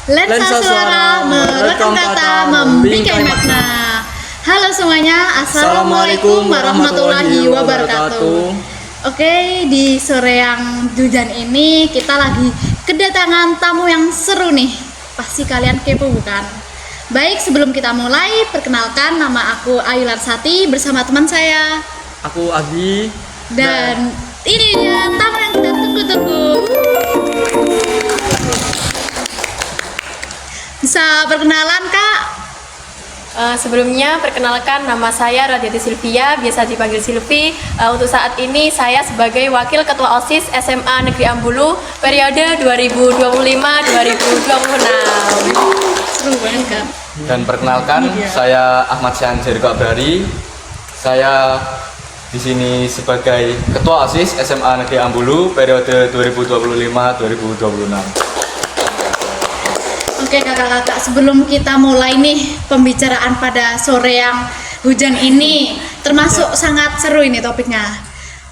Lensa suara merekam kata membingkai makna. Halo semuanya, assalamualaikum warahmatullahi wabarakatuh. Oke, di sore yang hujan ini kita lagi kedatangan tamu yang seru nih. Pasti kalian kepo bukan? Baik, sebelum kita mulai, perkenalkan nama aku Ayu Larsati bersama teman saya. Aku Agi. Dan ini dia tamu yang kita tunggu-tunggu. Bisa perkenalan Kak? Sebelumnya perkenalkan nama saya Radiati Silvia, biasa dipanggil Silvi. Untuk saat ini saya sebagai Wakil Ketua OSIS SMA Negeri Ambulu periode 2025-2026. Seru banget kan? Dan perkenalkan saya Ahmad Syahan Jeriko Abrari. Saya di sini sebagai Ketua OSIS SMA Negeri Ambulu periode 2025-2026. Oke kakak-kakak, sebelum kita mulai nih pembicaraan pada sore yang hujan ini, termasuk sangat seru ini topiknya.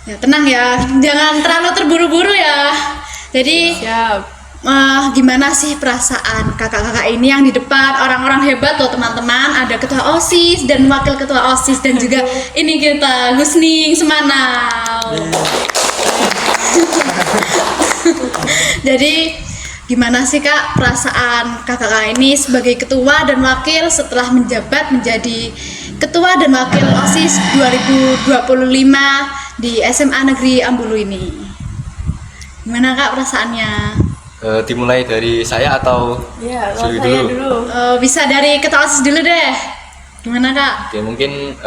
Ya tenang ya, jangan terlalu terburu-buru ya. Jadi gimana sih perasaan kakak-kakak ini yang di depan, orang-orang hebat loh teman-teman. Ada ketua OSIS dan wakil ketua OSIS dan juga ini kita Gusning Semanau. Jadi gimana sih Kak perasaan kakak ini sebagai ketua dan wakil setelah menjabat menjadi ketua dan wakil OSIS 2025 di SMA Negeri Ambulu ini? Gimana Kak perasaannya? Dimulai dari saya atau Saya dulu? Bisa dari ketua OSIS dulu deh. Gimana Kak? Oke, mungkin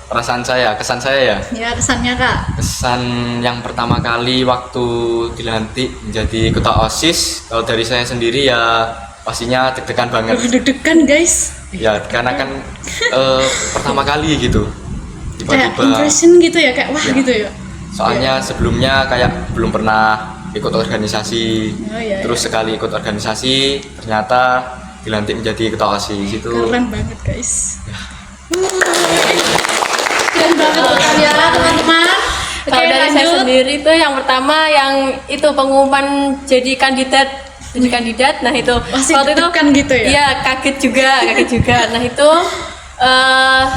perasaan saya, kesan saya ya. Ya kesannya Kak. Kesan yang pertama kali waktu dilantik menjadi ketua OSIS, kalau dari saya sendiri ya pastinya deg-degan banget. Deg-degan guys. Ya, karena kan pertama kali gitu. Kayak Tiba-tiba. impression gitu ya, kayak wah Ya. gitu ya. Soalnya sebelumnya kayak belum pernah ikut organisasi. Oh, iya, Terus sekali ikut organisasi ternyata dilantik menjadi ketua OSIS itu. Keren banget guys. Keren banget loh ya teman-teman. Kalau dari saya sendiri itu yang pertama yang itu pengumuman jadi kandidat. Nah itu Masih waktu itu deg-degan gitu ya? Iya, kaget juga. Nah itu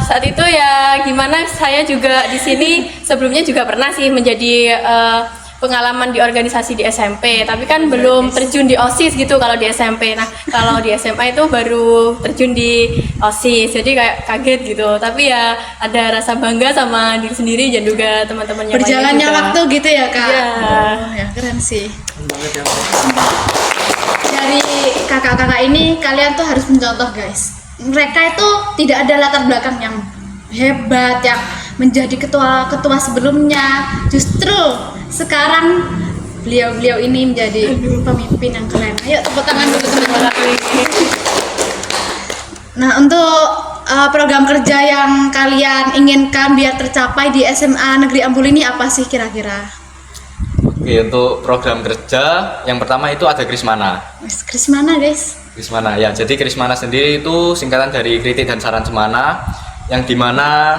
saat itu ya gimana, saya juga di sini sebelumnya juga pernah sih menjadi pengalaman di organisasi di SMP, tapi kan belum terjun di OSIS gitu kalau di SMP. Nah kalau di SMA itu baru terjun di OSIS, jadi kayak kaget gitu. Tapi ya ada rasa bangga sama diri sendiri dan juga teman-teman yang Berjalannya lainnya juga. waktu gitu ya Kak? Iya. Oh, ya keren sih. Dari kakak-kakak ini kalian tuh harus mencontoh guys. Mereka itu tidak ada latar belakang yang hebat yang menjadi ketua sebelumnya. Justru sekarang beliau ini menjadi pemimpin yang keren. Ayo tepuk tangan dulu teman-teman. Nah untuk program kerja yang kalian inginkan biar tercapai di SMA Negeri Ambulu ini apa sih kira-kira? Oke, untuk program kerja yang pertama itu ada Krismana. Krismana guys. Krismana ya, jadi Krismana sendiri itu singkatan dari Kritik dan Saran Semana, yang dimana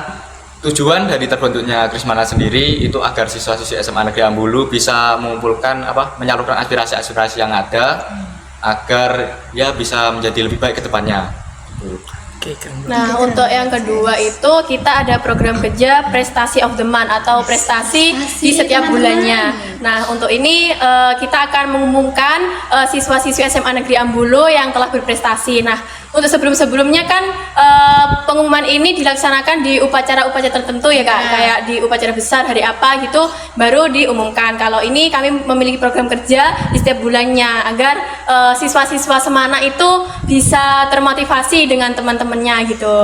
tujuan dari terbentuknya Krismana sendiri itu agar siswa-siswi SMA Negeri Ambulu bisa mengumpulkan menyalurkan aspirasi-aspirasi yang ada agar ya bisa menjadi lebih baik ke depannya. Nah, untuk yang kedua itu kita ada program kerja prestasi of the month atau prestasi di setiap bulannya. Nah, untuk ini kita akan mengumumkan siswa-siswi SMA Negeri Ambulu yang telah berprestasi. Nah, untuk sebelum-sebelumnya kan pengumuman ini dilaksanakan di upacara-upacara tertentu ya Kak, kayak di upacara besar hari apa gitu baru diumumkan. Kalau ini kami memiliki program kerja di setiap bulannya agar siswa-siswa Semana itu bisa termotivasi dengan teman-temannya gitu.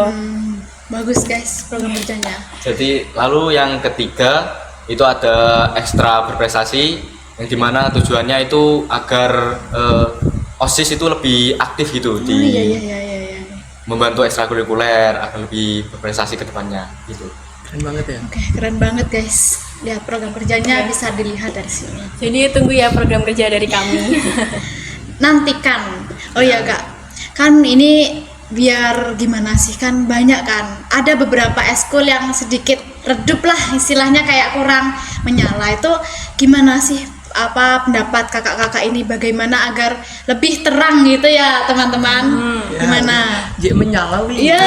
Bagus guys program kerjanya. Jadi lalu yang ketiga itu ada ekstra berprestasi, yang dimana tujuannya itu agar OSIS itu lebih aktif gitu Iya. membantu ekstrakurikuler agar lebih berprestasi ke depannya gitu. Keren banget ya. Oke, keren banget guys. Lihat program kerjanya bisa dilihat dari sini. Jadi tunggu ya program kerja dari kami. Nantikan. Oh iya Kak. Kan ini biar gimana sih, kan banyak kan. Ada beberapa eskul yang sedikit redup lah istilahnya, kayak kurang menyala. Itu gimana sih apa pendapat kakak-kakak ini bagaimana agar lebih terang gitu ya teman-teman. Gimana? Dia menyala nih. Iya.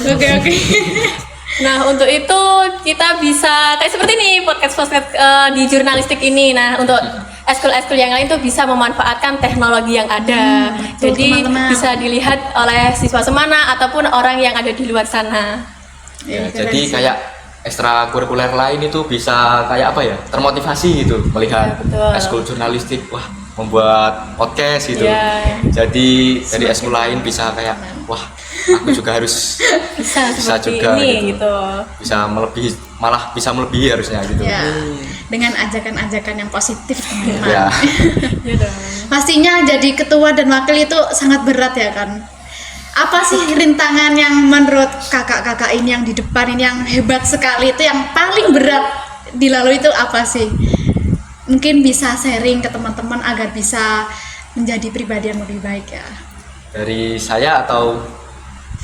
Oke. Nah, untuk itu kita bisa kayak seperti ini podcast di jurnalistik ini. Nah, untuk eskul-eskul yang lain tuh bisa memanfaatkan teknologi yang ada. Betul, Jadi teman-teman. bisa dilihat oleh siswa semana ataupun orang yang ada di luar sana. Ya, jadi kayak ekstrakurikuler lain itu bisa kayak apa ya, termotivasi gitu melihat Ya, betul. eskul jurnalistik, wah membuat podcast gitu. Ya. Jadi dari eskul lain bisa kayak wah aku juga harus Bisa seperti juga ini gitu. bisa melebihi, malah bisa melebihi harusnya gitu. Ya. Dengan ajakan-ajakan yang positif teman-teman. Ya. Ya dong. Pastinya jadi ketua dan wakil itu sangat berat ya kan. Apa sih rintangan yang menurut kakak-kakak ini yang di depan ini yang hebat sekali itu yang paling berat dilalui itu apa sih? Mungkin bisa sharing ke teman-teman agar bisa menjadi pribadi yang lebih baik ya. Dari saya atau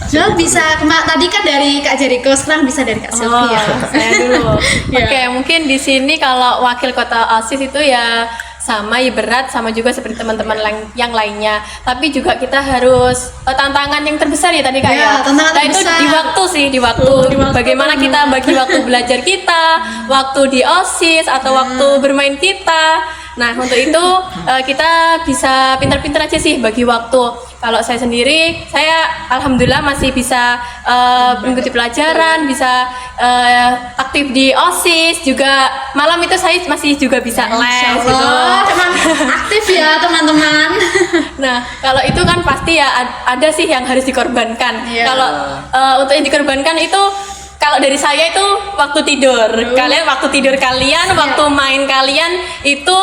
Nah, bisa tadi kan dari Kak Jericho, sekarang bisa dari Kak Sylvia. Saya dulu. Ya. Oke, mungkin di sini kalau wakil kota OSIS itu ya sama ya berat sama juga seperti teman-teman yang lainnya. Tapi juga kita harus tantangan yang terbesar ya tadi Kak Ya, ya. tantangan Nah, itu terbesar. di waktu sih, di waktu. Di waktu, Bagaimana kita bagi waktu belajar kita, waktu di OSIS atau waktu bermain kita. Nah, untuk itu kita bisa pintar-pintar aja sih bagi waktu. Kalau saya sendiri, saya alhamdulillah masih bisa mengikuti pelajaran, bisa aktif di OSIS juga. Malam itu saya masih juga bisa les gitu. Allah, cuman aktif ya teman-teman. Nah, kalau itu kan pasti ya ada sih yang harus dikorbankan. Iya. Kalau untuk yang dikorbankan itu kalau dari saya itu waktu tidur. Kalian waktu tidur kalian, waktu main kalian itu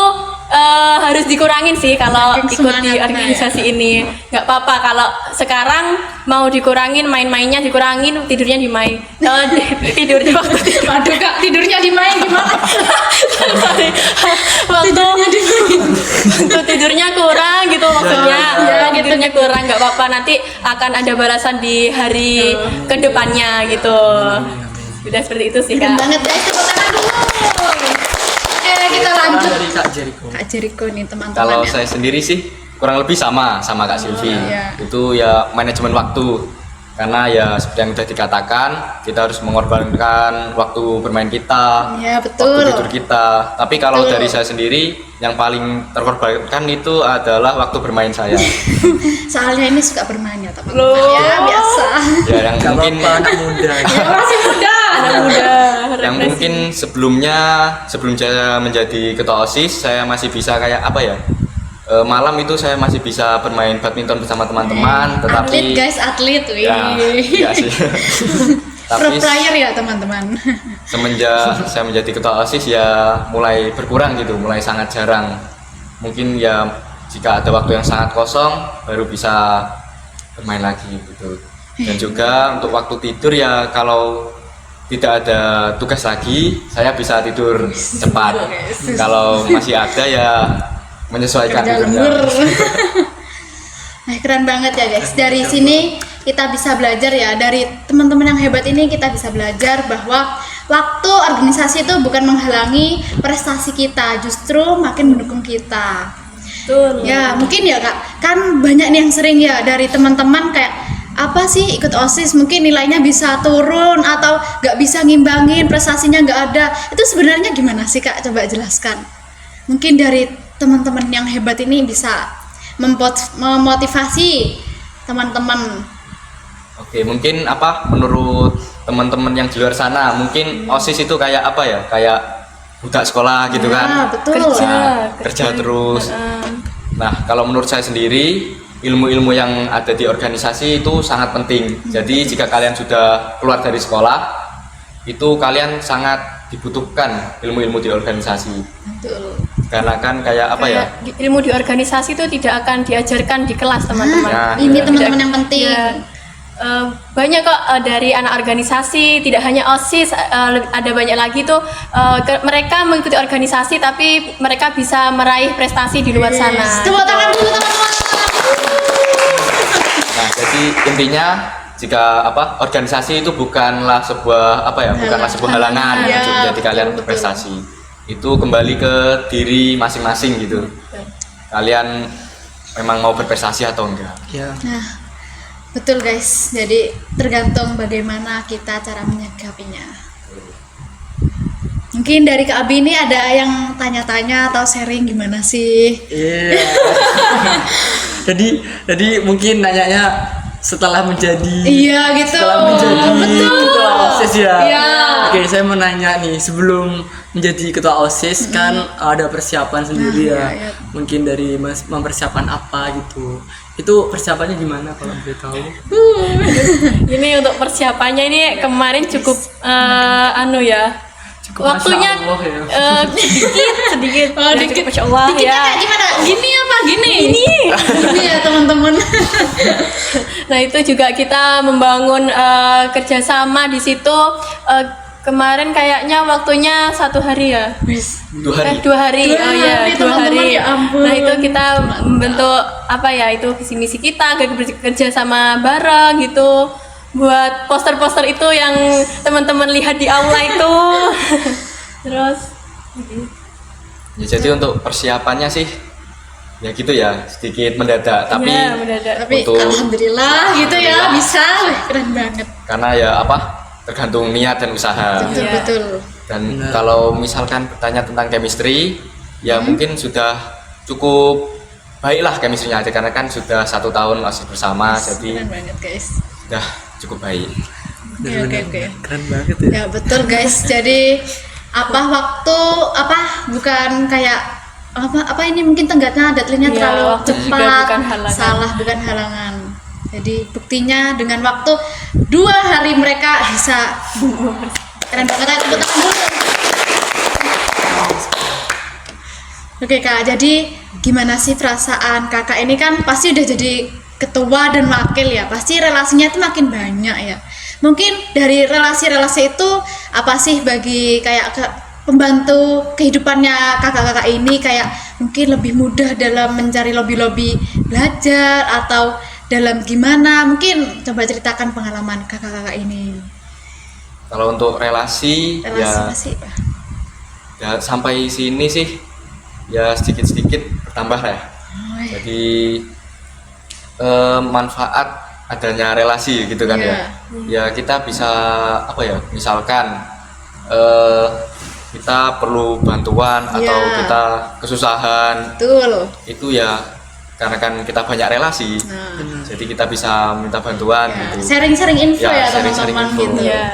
harus dikurangin sih kalau Saking ikut di semangatnya organisasi ini. Nggak apa-apa kalau sekarang mau dikurangin main-mainnya dikurangin, tidurnya dimain. Tidur di waktu tidur. Waduh Kak, tidurnya dimain gimana? Sorry. Waktu tidurnya kurang gitu maksudnya. Tidurnya kurang nggak apa-apa, nanti akan ada balasan di hari kedepannya gitu. Udah seperti itu sih Keren Kak. banget guys, tepuk tangan dulu. Oke, kita lanjut. Dari Kak Jericho. Kak Jericho nih teman-teman. kalau ya. saya sendiri sih kurang lebih sama Kak Silvi. iya. Itu ya manajemen waktu. Karena ya seperti yang sudah dikatakan, kita harus mengorbankan waktu bermain kita, Iya, betul. waktu tidur kita. Tapi kalau Betul. dari saya sendiri, yang paling terkorbankan itu adalah waktu bermain saya. Soalnya ini suka bermain ya teman-teman. Loh. Ya biasa. Ya yang Gak mungkin apa-apa, anak muda. Ya masih muda. Anak muda. yang mungkin sebelum saya menjadi ketua OSIS, saya masih bisa kayak apa ya? Malam itu saya masih bisa bermain badminton bersama teman-teman, Atlet tetapi guys, atlet. Wih. ya sih. Pro Tapi player ya teman-teman. semenjak saya menjadi ketua OSIS ya mulai berkurang gitu, mulai sangat jarang. Mungkin ya jika ada waktu yang sangat kosong baru bisa bermain lagi gitu. Dan juga untuk waktu tidur ya kalau tidak ada tugas lagi, saya bisa tidur cepat. Kalau masih ada ya menyesuaikan Kerja tidurnya. lembur. Nah, keren banget ya guys. Dari sini kita bisa belajar ya, dari teman-teman yang hebat ini kita bisa belajar bahwa waktu organisasi itu bukan menghalangi prestasi kita, justru makin mendukung kita. Betul. Ya, mungkin ya Kak, kan banyak nih yang sering ya dari teman-teman kayak apa sih ikut OSIS mungkin nilainya bisa turun atau nggak bisa ngimbangin, prestasinya nggak ada. Itu sebenarnya gimana sih Kak? Coba jelaskan. Mungkin dari teman-teman yang hebat ini bisa memotivasi teman-teman. Oke, mungkin apa menurut teman-teman yang di luar sana, mungkin OSIS itu kayak apa ya? Kayak budak sekolah gitu Ah, kan. betul. Kerja terus. Nah, kalau menurut saya sendiri, ilmu-ilmu yang ada di organisasi itu sangat penting. Jadi jika kalian sudah keluar dari sekolah, itu kalian sangat dibutuhkan ilmu-ilmu di organisasi. Betul. Karena kan kayak apa ya? Ilmu di organisasi itu tidak akan diajarkan di kelas teman-teman. Nah, Ini ya. teman-teman yang penting. Ya. Banyak kok dari anak organisasi, tidak hanya OSIS, ada banyak lagi tuh mereka mengikuti organisasi tapi mereka bisa meraih prestasi di luar sana. Tepuk tangan dulu teman-teman. Nah, jadi intinya jika apa organisasi itu bukanlah sebuah apa ya, bukanlah sebuah halangan Ya, untuk menjadi kalian betul, berprestasi. itu kembali ke diri masing-masing gitu. Kalian memang mau berprestasi atau enggak? Ya. Nah, betul guys. Jadi tergantung bagaimana kita cara menyikapinya. Mungkin dari Kak Abi ini ada yang tanya-tanya atau sharing gimana sih? Iya. jadi mungkin nanyanya setelah menjadi Iya gitu. setelah menjadi ketua OSIS ya. Iya. Oke, saya mau nanya nih, sebelum menjadi ketua OSIS kan ada persiapan sendiri ya. iya. Mungkin dari mempersiapkan apa gitu. Itu persiapannya gimana kalau boleh tahu? Ini untuk persiapannya ini kemarin cukup Cukup waktunya Masya Allah ya. sedikit Oh, Ya, dikit. cukup Masya Allah Dikitnya ya. kayak gimana? Gini apa gini? Gini ya teman-teman. Nah itu juga kita membangun kerjasama di situ. Kemarin kayaknya waktunya 1 hari ya. 2 hari. 2 hari. Dua Oh iya, hari, 2 teman-teman, hari. ya ampun. Nah itu kita membentuk apa ya, itu visi misi kita, kerja sama bareng gitu. Buat poster-poster itu yang teman-teman lihat di aula itu. Terus Ya, jadi untuk persiapannya sih ya gitu ya, sedikit mendadak, tapi ya, mendadak. Tapi Untuk- alhamdulillah gitu ya Alhamdulillah. bisa. Wih, keren banget. karena ya tergantung niat dan usaha. Betul Iya. betul. Dan Benar. kalau misalkan bertanya tentang chemistry, ya mungkin sudah cukup baiklah chemistry-nya aja, karena kan sudah 1 tahun masih bersama, jadi Keren banget guys. sudah cukup baik. Oke. Keren banget ya. Ya betul guys. Jadi bukan kayak apa ini mungkin tenggatnya deadline-nya Iya, terlalu waktu juga cepat. bukan halangan. Salah bukan halangan. Jadi buktinya dengan waktu 2 hari mereka bisa keren banget ya, tepuk tangan dulu. Oke Kak, jadi gimana sih perasaan Kakak ini kan pasti udah jadi ketua dan wakil ya, pasti relasinya itu makin banyak ya. Mungkin dari relasi-relasi itu apa sih bagi kayak pembantu kehidupannya kakak-kakak ini, kayak mungkin lebih mudah dalam mencari lobby-lobby belajar atau dalam gimana? Mungkin coba ceritakan pengalaman kakak-kakak ini. Kalau untuk relasi, Relasi pasti. ya sampai sini sih ya sedikit-sedikit bertambah ya. Oh, iya. Jadi manfaat adanya relasi gitu kan Iya. ya. Ya kita bisa apa ya? Misalkan kita perlu bantuan atau Iya. kita kesusahan, Betul. itu ya karena kan kita banyak relasi. Nah, Jadi kita bisa minta bantuan ya, gitu. sharing-sharing info Ya, ya sharing-sharing teman-teman info. gitu. Iya.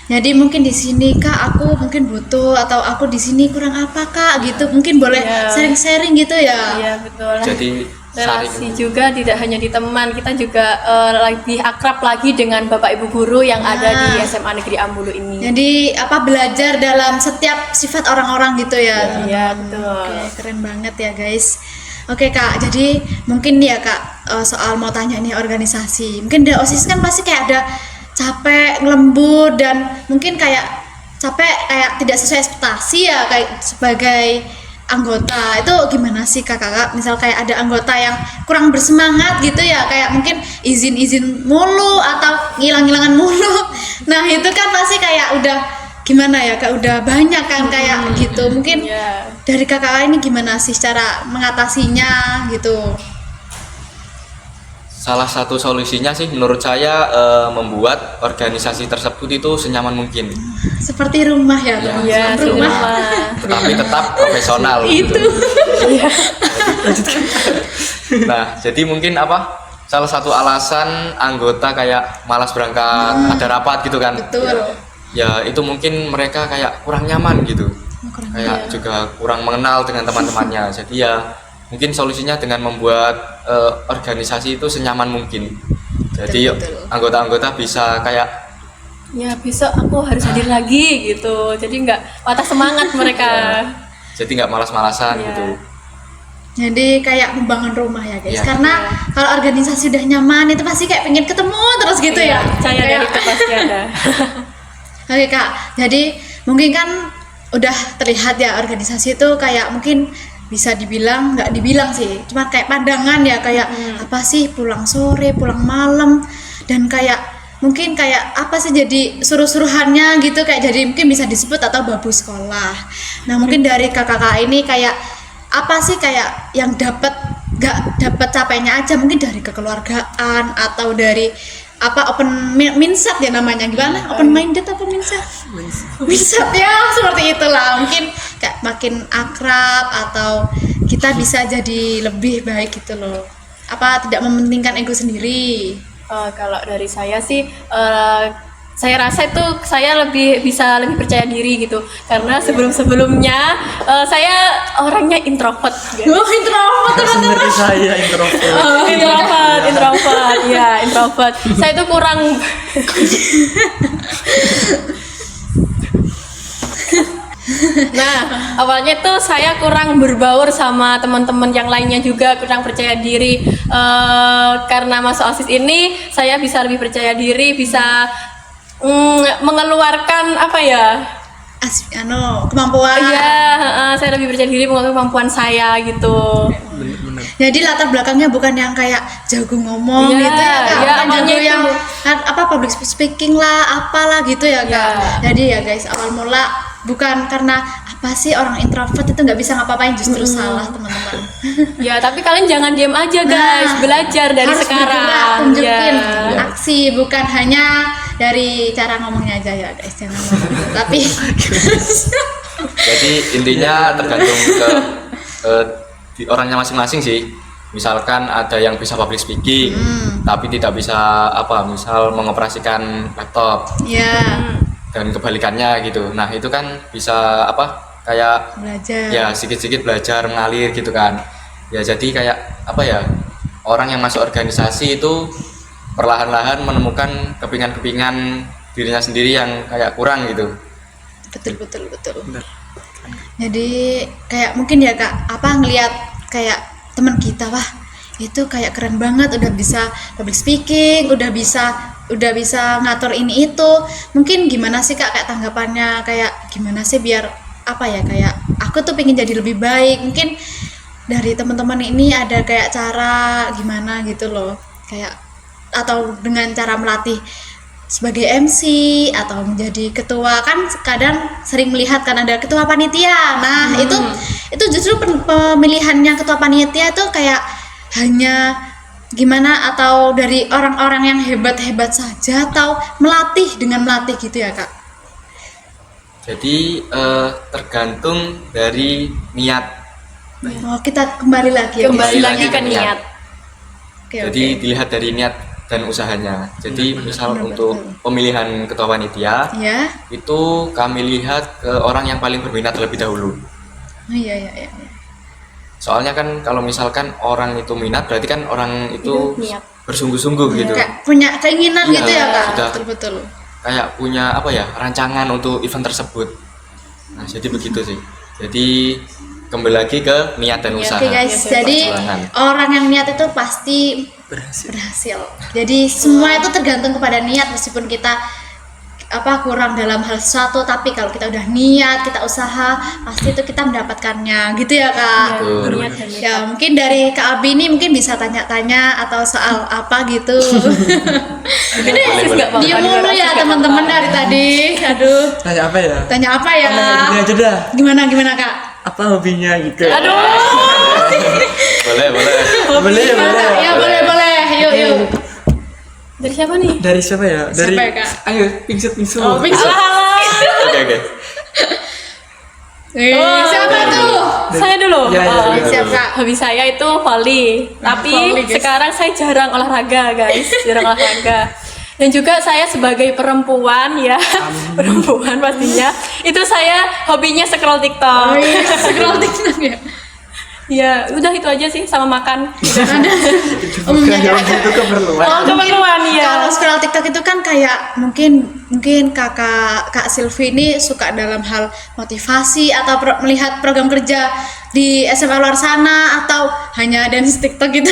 Jadi mungkin di sini Kak aku mungkin butuh, atau aku di sini kurang apa Kak gitu. Mungkin boleh Iya. sharing-sharing gitu ya. Iya betul. Jadi Relasi saling juga tidak hanya di teman, kita juga lebih akrab lagi dengan Bapak Ibu guru yang ada di SMA Negeri Ambulu ini. Jadi belajar dalam setiap sifat orang-orang gitu ya. teman-teman. Iya, betul. Oke, keren banget ya guys. Oke Kak, jadi mungkin ya Kak soal mau tanya nih organisasi. Mungkin di OSIS kan pasti kayak ada capek, lembur, dan mungkin kayak capek kayak tidak sesuai ekspektasi ya, kayak sebagai anggota itu gimana sih kakak? Misal kayak ada anggota yang kurang bersemangat gitu ya, kayak mungkin izin mulu atau ngilang-ngilangan mulu. Nah itu kan pasti kayak udah gimana ya kak, udah banyak kan kayak gitu. Mungkin Iya. dari kakak ini gimana sih cara mengatasinya gitu? salah satu solusinya sih menurut saya membuat organisasi tersebut itu senyaman mungkin, Seperti rumah ya Iya, teman-teman. Iya, Rumah. tetapi tetap profesional. gitu. Nah, jadi mungkin salah satu alasan anggota kayak malas berangkat, ada rapat gitu kan. Betul. Ya itu mungkin mereka kayak kurang nyaman gitu. Kurang Kayak juga kurang mengenal dengan teman-temannya. Jadi ya mungkin solusinya dengan membuat organisasi itu senyaman mungkin. Jadi Betul. anggota-anggota bisa kayak Ya besok aku harus hadir lagi gitu. Jadi nggak patah semangat mereka. jadi nggak malas-malasan Iya. gitu. Jadi kayak membangun rumah ya guys. Iya. Karena kalau organisasi udah nyaman itu pasti kayak pengen ketemu terus gitu ya. Percaya Kayak- dari itu pasti ada. Oke kak, jadi mungkin kan udah terlihat ya organisasi itu kayak mungkin bisa dibilang, nggak dibilang sih, cuma kayak pandangan ya, kayak apa sih pulang sore, pulang malam, dan kayak mungkin kayak apa sih jadi suruh-suruhannya gitu, kayak jadi mungkin bisa disebut atau babu sekolah. Nah mungkin dari kakak-kakak ini kayak apa sih kayak yang gak dapat capainya aja, mungkin dari kekeluargaan atau dari apa open mindset ya namanya, gimana open minded apa mindset ya seperti itulah, mungkin kayak makin akrab atau kita bisa jadi lebih baik gitu loh, apa tidak mementingkan ego sendiri. Kalau dari saya sih, saya rasa itu saya lebih percaya diri gitu, karena sebelumnya saya orangnya introvert. Introvert teman-teman. Seperti saya introvert. Introvert, ya introvert. Saya itu kurang. Nah, awalnya tuh saya kurang berbaur sama teman-teman yang lainnya juga, kurang percaya diri. Karena masuk OSIS ini, saya bisa lebih percaya diri, bisa mengeluarkan apa ya? Kemampuan. Iya, saya lebih percaya diri mengeluarkan kemampuan saya gitu. Bener. Jadi latar belakangnya bukan yang kayak jago ngomong Iya, gitu ya Kak, iya, bukan jago awalnya yang itu. apa public speaking lah, apalah gitu ya Kak. Iya. Jadi ya guys, awal mula bukan karena apa sih orang introvert itu nggak bisa ngapa-ngapain, justru salah teman-teman. Ya, tapi kalian jangan diam aja guys, Nah, belajar dari harus sekarang. bergerak, tunjukin Ya. aksi, bukan hanya dari cara ngomongnya aja ya guys, jangan ngomong gitu. Tapi Jadi intinya tergantung ke di orangnya masing-masing sih. Misalkan ada yang bisa public speaking, tapi tidak bisa misal mengoperasikan laptop ya dan kebalikannya gitu. Nah itu kan bisa kayak belajar. ya sedikit-sedikit belajar mengalir gitu kan. Ya jadi kayak orang yang masuk organisasi itu perlahan-lahan menemukan kepingan-kepingan dirinya sendiri yang kayak kurang gitu. Betul. Bener. Jadi kayak mungkin ya Kak, ngelihat kayak teman kita, wah itu kayak keren banget, udah bisa public speaking, udah bisa ngatur ini itu. Mungkin gimana sih Kak kayak tanggapannya, kayak gimana sih biar kayak aku tuh pengen jadi lebih baik. Mungkin dari teman-teman ini ada kayak cara gimana gitu loh, kayak atau dengan cara melatih sebagai MC atau menjadi ketua, kan kadang sering melihat kan ada ketua panitia. Nah itu justru pemilihannya ketua panitia itu kayak hanya gimana, atau dari orang-orang yang hebat-hebat saja atau dengan melatih gitu ya Kak? Jadi tergantung dari niat. Oh, kita kembali lagi ya. Kembali Kembali lagi lagi ke ke niat. Oke, Jadi dilihat dari niat dan usahanya. Jadi misal untuk pemilihan ketua panitia ya. itu kami lihat ke orang yang paling berminat terlebih dahulu. Oh, iya. Soalnya kan kalau misalkan orang itu minat berarti kan orang itu Niat. bersungguh-sungguh gitu. Kayak punya keinginan Iya, gitu ya Kak. sudah. Betul. Kayak punya rancangan untuk event tersebut. Nah, jadi begitu sih. Jadi kembali lagi ke niat dan usaha. Oke guys, Iya, jadi perjuangan. orang yang niat itu pasti berhasil. Jadi semua itu tergantung kepada niat, meskipun kita kurang dalam hal sesuatu, tapi kalau kita udah niat, kita usaha, pasti itu kita mendapatkannya gitu ya Kak. Betul. Niat dan Ya mungkin dari Kak Abi ini mungkin bisa tanya-tanya atau soal apa gitu. Ini nggak apa-apa, diem mulu ya nggak teman-teman apa-apa. dari tadi. Aduh, Tanya apa ya? tanya apa ya? Gini aja dah. Gimana Kak? Apa hobinya gitu? Aduh. Boleh. Boleh ya, Gimana, boleh. Kak? Ya boleh. Yuk. Dari siapa nih? Dari siapa ya? Dari Siapa ya, Kak? Ayo, pingsut. Oh, pingsan. Oke. Siapa tuh? Saya dulu. Ya, ya, Oh, ya. Siap Kak. Hobi saya itu volley, tapi volley, guys. sekarang saya jarang olahraga guys, jarang olahraga. Dan juga saya sebagai perempuan ya, perempuan pastinya, itu saya hobinya scroll TikTok. Oh iya, scroll TikTok ya. Ya, udah itu aja sih, sama makan. Umumnya Bukan itu keperluan. Oh, keperluan ya. Kalau scroll TikTok itu kan kayak mungkin Kak Silvi ini suka dalam hal motivasi atau melihat program kerja di SMA luar sana, atau hanya dance TikTok gitu.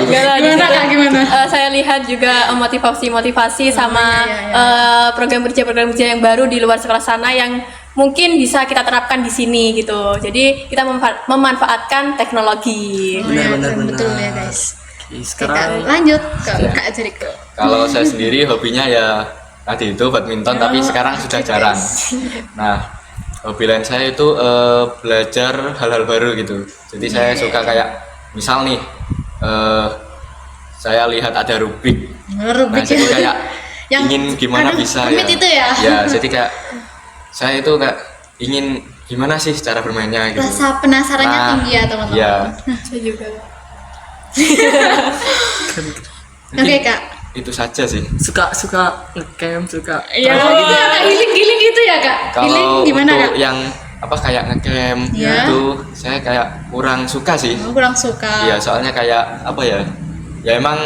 Enggak lah, di Gimana, situ, Kak, gimana? saya lihat juga motivasi sama iya. program kerja yang baru di luar sekolah sana yang mungkin bisa kita terapkan di sini gitu. Jadi kita memanfaatkan teknologi. Oh, iya, Benar. betul ya guys. Oke, Kak, Sekarang lanjut ke Kak Jericho. Kalau saya sendiri hobinya ya tadi itu badminton, tapi sekarang sudah jarang. Nah, hobi lain saya itu belajar hal-hal baru gitu. Jadi saya suka kayak misal nih saya lihat ada Rubik. Nah, Rubik jadi ya. kayak Yang- ingin gimana aduh, bisa rumit itu ya? Ya, jadi kayak saya itu kayak ingin gimana sih cara bermainnya gitu. Rasa penasarannya Nah, tinggi ya teman-teman. iya. Saya juga. Oke Kak. Itu saja sih. suka ngecamp, suka Iya. Kak giling gitu ya Kak. Giling Kalau gimana untuk Kak? yang apa kayak ngecamp Iya. itu saya kayak kurang suka sih. Oh, kurang suka. Iya, soalnya kayak apa ya? Ya emang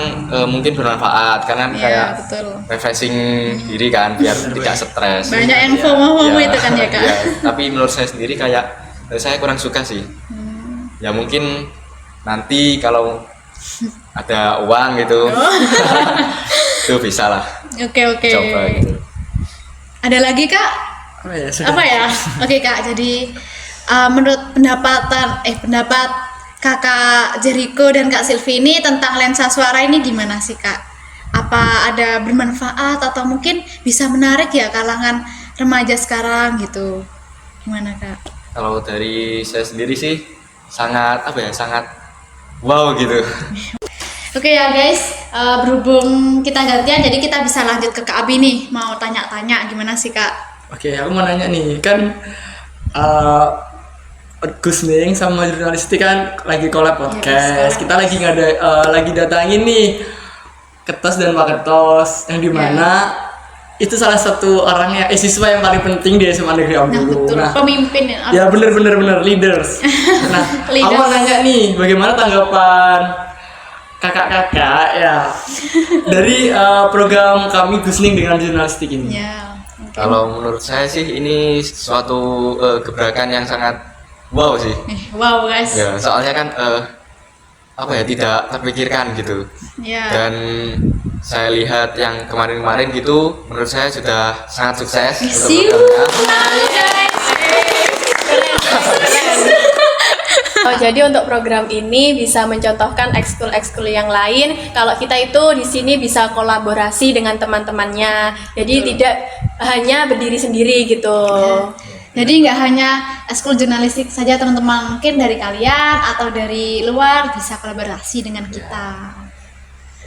mungkin bermanfaat karena Iya, kayak betul. refreshing diri kan biar tidak stres. Banyak yang FOMO Iya, itu kan ya Kak. iya. Tapi menurut saya sendiri kayak saya kurang suka sih. Ya mungkin nanti kalau ada uang gitu itu bisa lah Oke. coba gitu. Ada lagi Kak? apa ya, sudah. Apa ya? Oke Kak, jadi menurut pendapat Kakak Jericho dan Kak Silvi ini tentang lensa suara ini gimana sih Kak? Apa ada bermanfaat atau mungkin bisa menarik ya kalangan remaja sekarang gitu? Gimana Kak? Kalau dari saya sendiri sih sangat apa ya, sangat wow gitu. Oke ya guys, berhubung kita gantian jadi kita bisa lanjut ke Kak Abi nih, mau tanya-tanya gimana sih Kak? Oke, aku mau nanya nih, kan Gus Ning sama jurnalistik kan lagi collab podcast. Kita lagi lagi datangin nih Ketos dan Pak Ketos yang dimana itu salah satu orangnya siswa yang paling penting di SMA Negeri Nah Ambulu. betul, pemimpin Ya bener leaders. Nah, aku mau nanya nih, bagaimana tanggapan kakak-kakak ya dari program kami Gus Ning dengan jurnalistik ini? Ya. Kalau menurut saya sih ini suatu gebrakan yang sangat wow sih. Wow guys. Ya, soalnya kan apa ya, tidak terpikirkan gitu. Ya. Dan saya lihat yang kemarin-kemarin gitu, menurut saya sudah sangat sukses untuk Siu. programnya. Oh, jadi untuk program ini bisa mencontohkan ekskul-ekskul yang lain. Kalau kita itu di sini bisa kolaborasi dengan teman-temannya. Jadi tidak hanya berdiri sendiri gitu. Jadi nggak hanya ekskul jurnalistik saja teman-teman, mungkin dari kalian atau dari luar bisa kolaborasi dengan kita.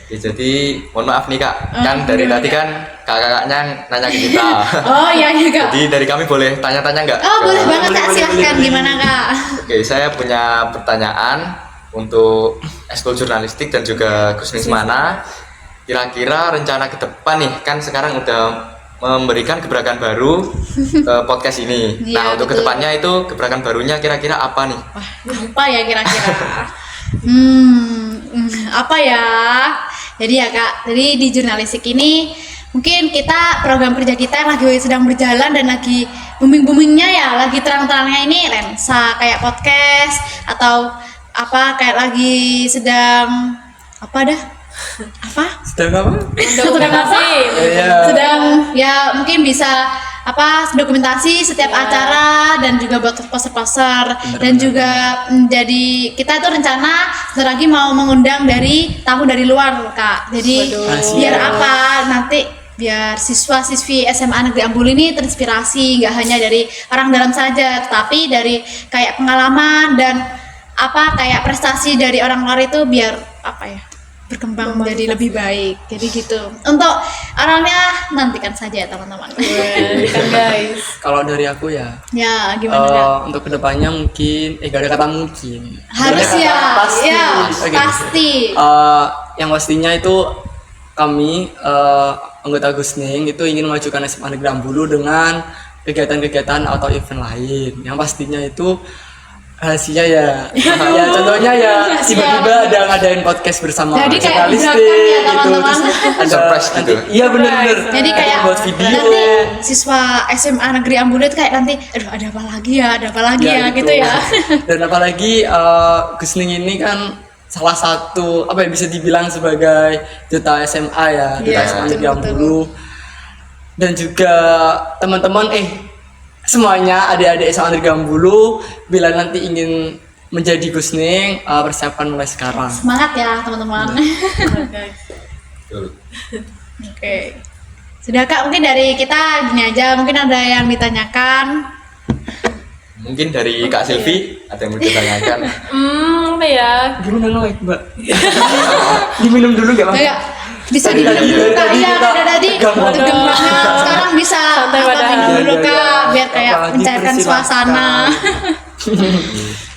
Oke, jadi mohon maaf nih Kak, kan Oh, dari gimana, tadi kan kakak-kakaknya nanya ke kita. Oh iya Kak. Jadi dari kami boleh tanya-tanya nggak? Oh ke- boleh banget Kak, boleh, silahkan boleh. gimana Kak? Oke, saya punya pertanyaan untuk ekskul jurnalistik dan juga Gus Ning Semana. Kira-kira rencana ke depan nih, kan sekarang udah memberikan gebrakan baru ke podcast ini. Iya, Nah, untuk betul. kedepannya itu gebrakan barunya kira-kira apa nih? Wah apa ya kira-kira? Apa ya? Jadi ya Kak, jadi di jurnalistik ini mungkin kita program kerja kita yang lagi sedang berjalan dan lagi booming-boomingnya ya, lagi terang-terangnya ini lensa kayak podcast atau apa kayak lagi sedang apa dah? Apa? Sedang apa? Dokumentasi. Iya. Sedang ya mungkin bisa apa dokumentasi setiap acara dan juga buat poster-poster dan juga jadi kita tuh rencana sebentar lagi mau mengundang dari tamu dari luar Kak. Jadi Waduh. biar apa nanti biar siswa-siswi SMA Negeri Ambulu ini terinspirasi nggak hanya dari orang dalam saja tetapi dari kayak pengalaman dan apa kayak prestasi dari orang luar itu biar apa ya berkembang menjadi lebih baik. Jadi gitu. Untuk orangnya nantikan saja ya teman-teman. Kan guys. Kalau dari aku ya, Ya gimana Kak? untuk kedepannya mungkin, gak ada kata mungkin. Harus Ada kata ya, pasti. ya Oke. pasti. Yang pastinya itu kami anggota Gus Ning itu ingin memajukan SMA Negeri Ambulu dengan kegiatan-kegiatan atau event lain. Yang pastinya itu rahasia ya. Ya contohnya ya Rahasia. tiba-tiba ada ngadain podcast bersama Jadi kayak jurnalistik gebrakan ya, gitu. teman-teman. Terus ada Surprise gitu. Iya benar-benar. Jadi kayak buat video. nanti siswa SMA Negeri Ambulu itu kayak nanti aduh ada apa lagi ya, ada apa lagi ya, gitu ya. Dan apalagi Gus Ning ini kan salah satu apa ya bisa dibilang sebagai duta SMA ya, duta Iya, SMA Negeri betul-betul. Ambulu. Dan juga teman-teman semuanya adik-adik SMA Negeri Ambulu bila nanti ingin menjadi Gusning, persiapan mulai sekarang. Semangat ya teman-teman. Betul. Oke. Sudah Kak, mungkin dari kita gini aja, mungkin ada yang ditanyakan. Mungkin dari Kak Silvi ada yang mau ditanyakan. Apa ya? Gimana lo, Mbak? Diminum dulu nggak, Mas? Kayak bisa diminum dulu Kak, iya tadi tegang banget. Sekarang bisa Santai apa, padahal. minum dulu Kak, biar kayak Apalagi mencairkan persilahkan. suasana.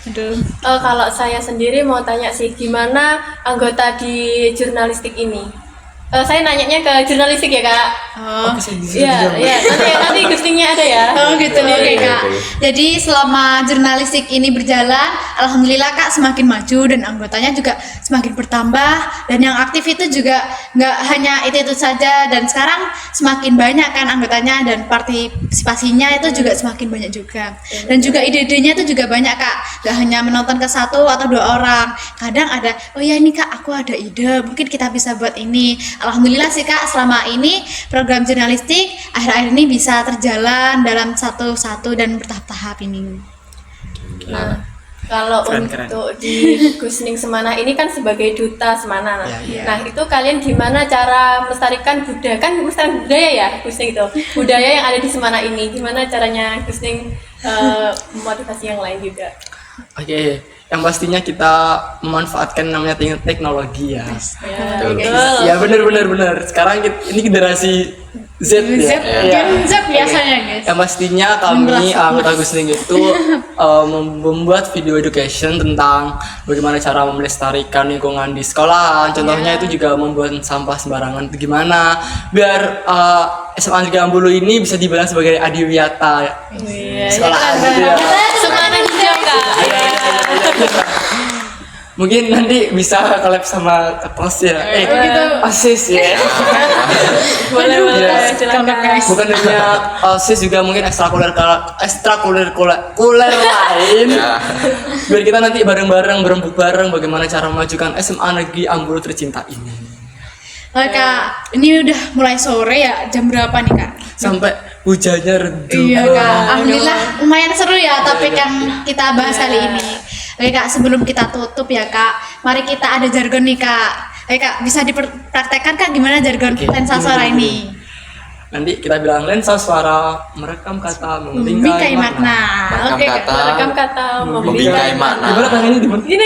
Aduh. Kalau saya sendiri mau tanya sih, gimana anggota di jurnalistik ini? Saya nanyanya ke jurnalistik ya Kak. Oh. Iya, iya. Nanti Gusningnya ada ya. Oh gitu, oke Oke, Kak. oke. Jadi selama jurnalistik ini berjalan, alhamdulillah Kak semakin maju dan anggotanya juga semakin bertambah, dan yang aktif itu juga nggak hanya itu saja, dan sekarang semakin banyak kan anggotanya dan partisipasinya itu juga semakin banyak juga. Dan juga ide-idenya itu juga banyak Kak. Nggak hanya menonton ke 1 atau 2 orang. Kadang ada, oh ya ini Kak aku ada ide, mungkin kita bisa buat ini. Alhamdulillah sih Kak, selama ini program jurnalistik akhir-akhir ini bisa terjalan dalam satu-satu dan bertahap-tahap ini. Nah, kalau Keren, untuk di Gusning Semana ini kan sebagai duta Semana. Iya. Nah, itu kalian gimana cara melestarikan budaya? Kan melestarikan budaya ya, Gusning itu. Budaya yang ada di Semana ini. Gimana caranya Gusning memotivasi yang lain juga? Oke, yang pastinya kita memanfaatkan namanya teknologi ya. Ya, Betul. betul. Ya benar. Sekarang ini generasi Z ya. Z, Iya. Gen Z biasanya guys. Yang pastinya kami anggota Gusning itu membuat video education tentang bagaimana cara melestarikan lingkungan di sekolahan. Contohnya itu juga membuat sampah sembarangan itu gimana biar SMA Negeri Ambulu ini bisa dibilang sebagai adiwiyata Iya, sekolahan gitu ya. Semana hijau Kak. Iya. Mungkin nanti bisa collab sama Ketos ya. gitu. OSIS ya. Boleh, Iya. silakan. Bukan hanya OSIS, juga mungkin ekstrakurikuler lain. Ya. Biar kita nanti bareng-bareng berembuk bareng bagaimana cara memajukan SMA Negeri Ambulu tercinta ini. Oke Kak, ini udah mulai sore ya, jam berapa nih Kak? Sampai hujannya redup. Iya Kak, alhamdulillah lumayan seru ya topik yang kita bahas kali ini. Oke Kak, sebelum kita tutup ya Kak, mari kita ada jargon nih Kak. Oke Kak, bisa dipraktekkan Kak gimana jargon Oke, lensa suara ini? Nanti kita bilang lensa suara merekam kata Membingkai makna. Merekam Oke Kak. kata. Merekam kata Membingkai makna. Gimana tangannya di mana? Gini.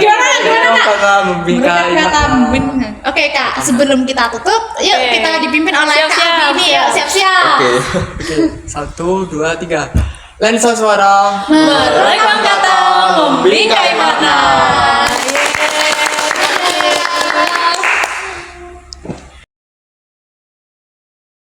Gimana Merekam kata membingkai Merekam kata makna. membingkai. Oke Kak, sebelum kita tutup, yuk Oke. kita dipimpin oleh Kak Siap-siap, Abi ini ya, siap-siap. Oke. Oke, 1, 2, 3. Lensa suara Merekam kata membingkai makna.